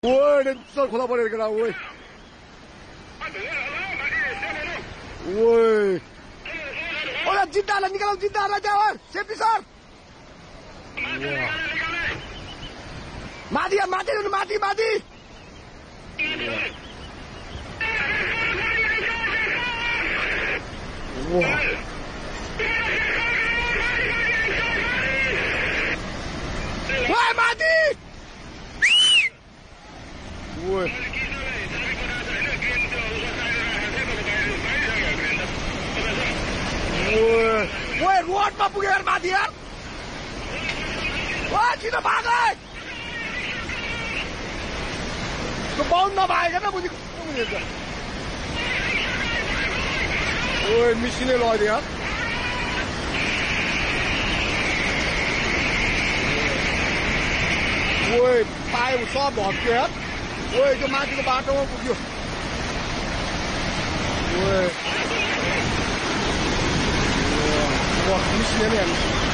喂，那这खोला परेर केटा ओइ ओइ ओला जिद्दालाई निकालौ जिद्दालाई त्यहाँ सेफ्टी सर माथि माथि माथि माथि ओइ माथि ओइ ओइ रोडमा पुगेर माथि यार ओइ छिटो भाग त्यो बाउन्ड नभएको न बुझेको ओइ मिसिनै लगिदियो यार ओइ पायो सब भत्क्यो यार ओइ त्यो माथिको बाटोमा पुग्यो ओइ मिसिनै हेर्नु